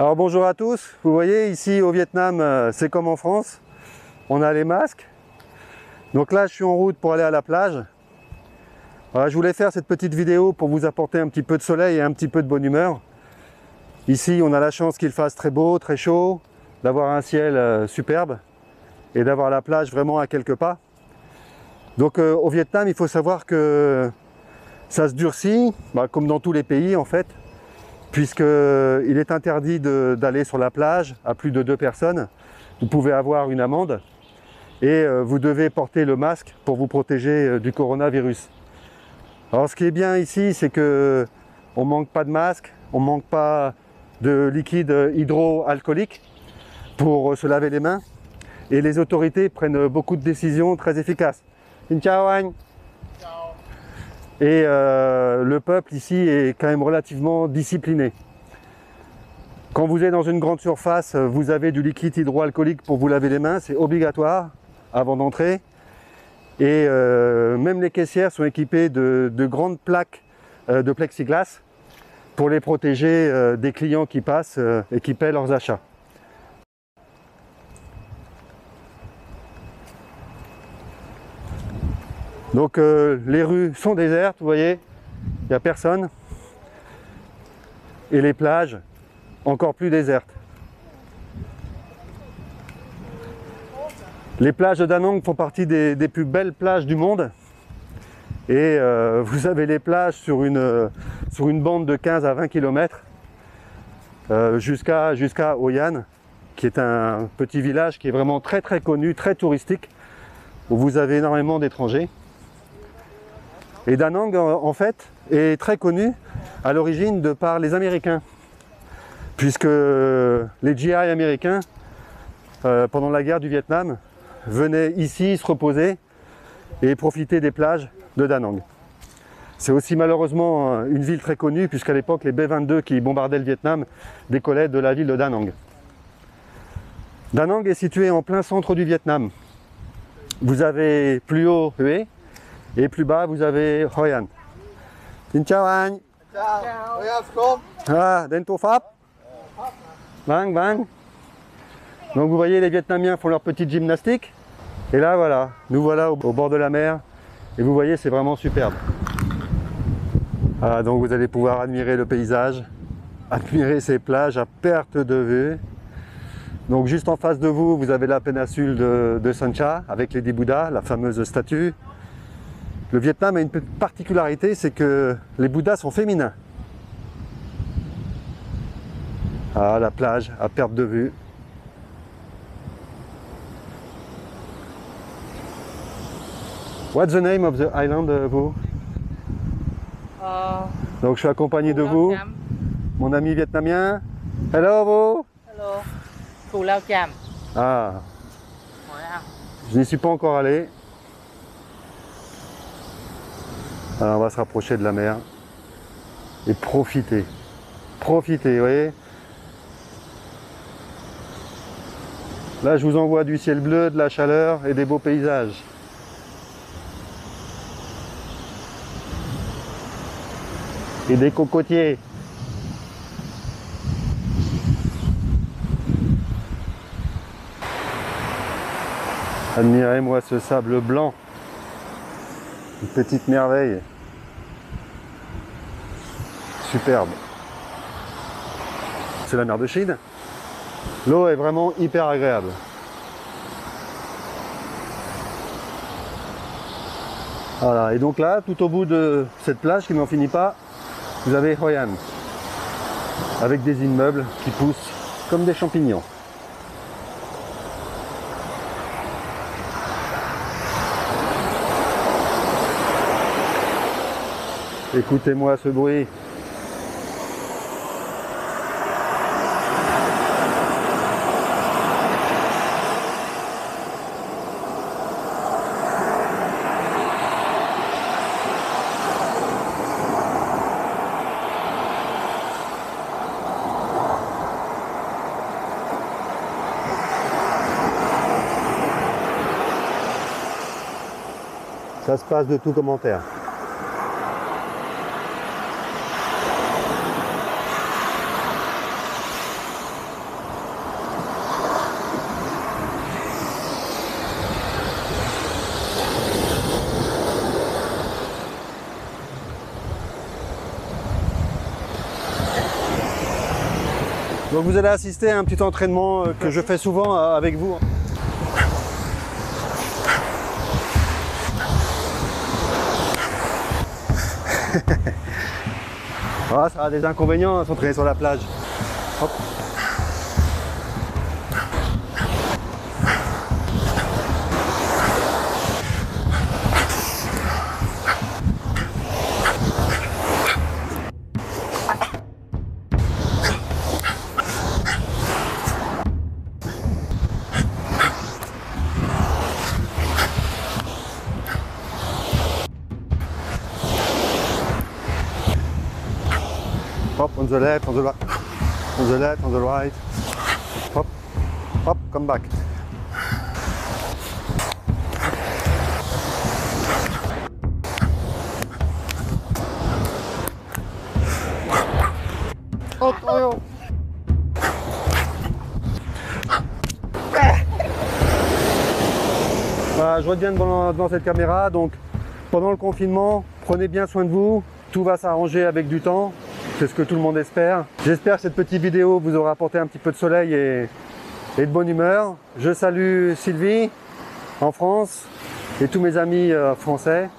Alors bonjour à tous, vous voyez ici au Vietnam c'est comme en France, on a les masques. Donc là je suis en route pour aller à la plage. Voilà, je voulais faire cette petite vidéo pour vous apporter un petit peu de soleil et un petit peu de bonne humeur. Ici on a la chance qu'il fasse très beau, très chaud, d'avoir un ciel superbe et d'avoir la plage vraiment à quelques pas. Donc au Vietnam il faut savoir que ça se durcit, comme dans tous les pays en fait. Puisqu'il est interdit d'aller sur la plage à plus de 2 personnes, vous pouvez avoir une amende et vous devez porter le masque pour vous protéger du coronavirus. Alors ce qui est bien ici, c'est qu'on ne manque pas de masque, on ne manque pas de liquide hydroalcoolique pour se laver les mains et les autorités prennent beaucoup de décisions très efficaces. Xin chào anh. Et le peuple ici est quand même relativement discipliné. Quand vous êtes dans une grande surface, vous avez du liquide hydroalcoolique pour vous laver les mains, c'est obligatoire avant d'entrer. Et même les caissières sont équipées de grandes plaques de plexiglas pour les protéger des clients qui passent et qui paient leurs achats. Donc les rues sont désertes, vous voyez, il n'y a personne. Et les plages, encore plus désertes. Les plages de Da Nang font partie des plus belles plages du monde. Et vous avez les plages sur une bande de 15 à 20 km jusqu'à Hoi An, qui est un petit village qui est vraiment très connu, très touristique, où vous avez énormément d'étrangers. Et Da Nang, en fait, est très connu à l'origine de par les Américains, puisque les GI américains, pendant la guerre du Vietnam, venaient ici se reposer et profiter des plages de Da Nang. C'est aussi malheureusement une ville très connue, puisqu'à l'époque, les B-22 qui bombardaient le Vietnam décollaient de la ville de Da Nang. Da Nang est situé en plein centre du Vietnam. Vous avez plus haut Hue, et plus bas, vous avez Hoi An. Xin chào anh. Ah, đến Tô Pháp. Bang, bang. Donc vous voyez, les Vietnamiens font leur petite gymnastique. Et là, voilà, nous voilà au bord de la mer. Et vous voyez, c'est vraiment superbe. Ah, donc vous allez pouvoir admirer le paysage, admirer ces plages à perte de vue. Donc juste en face de vous, vous avez la péninsule de Son Cha avec les 10 Bouddhas, la fameuse statue. Le Vietnam a une petite particularité, c'est que les Bouddhas sont féminins. Ah, la plage à perte de vue. What's the name of the island, vous? Donc je suis accompagné de vous, mon ami vietnamien. Hello, vous? Hello. Cù Lao Chàm. Ah, je n'y suis pas encore allé. Alors on va se rapprocher de la mer et profiter. Profiter, vous voyez. Là, je vous envoie du ciel bleu, de la chaleur et des beaux paysages. Et des cocotiers. Admirez-moi ce sable blanc. Une petite merveille. Superbe. C'est la mer de Chine. L'eau est vraiment hyper agréable. Voilà, et donc là, tout au bout de cette plage qui n'en finit pas, vous avez Hoi An, avec des immeubles qui poussent comme des champignons. Écoutez-moi ce bruit. Ça se passe de tout commentaire. Donc vous allez assister à un petit entraînement que je fais souvent avec vous. Ah, ça a des inconvénients s'entraîner sur la plage. Hop. Hop, on the left, on the right, on the left, on the right. Hop, hop, come back. Hop, oh. Voilà, je reviens devant cette caméra. Donc, pendant le confinement, prenez bien soin de vous. Tout va s'arranger avec du temps. C'est ce que tout le monde espère. J'espère que cette petite vidéo vous aura apporté un petit peu de soleil et de bonne humeur. Je salue Sylvie en France et tous mes amis français.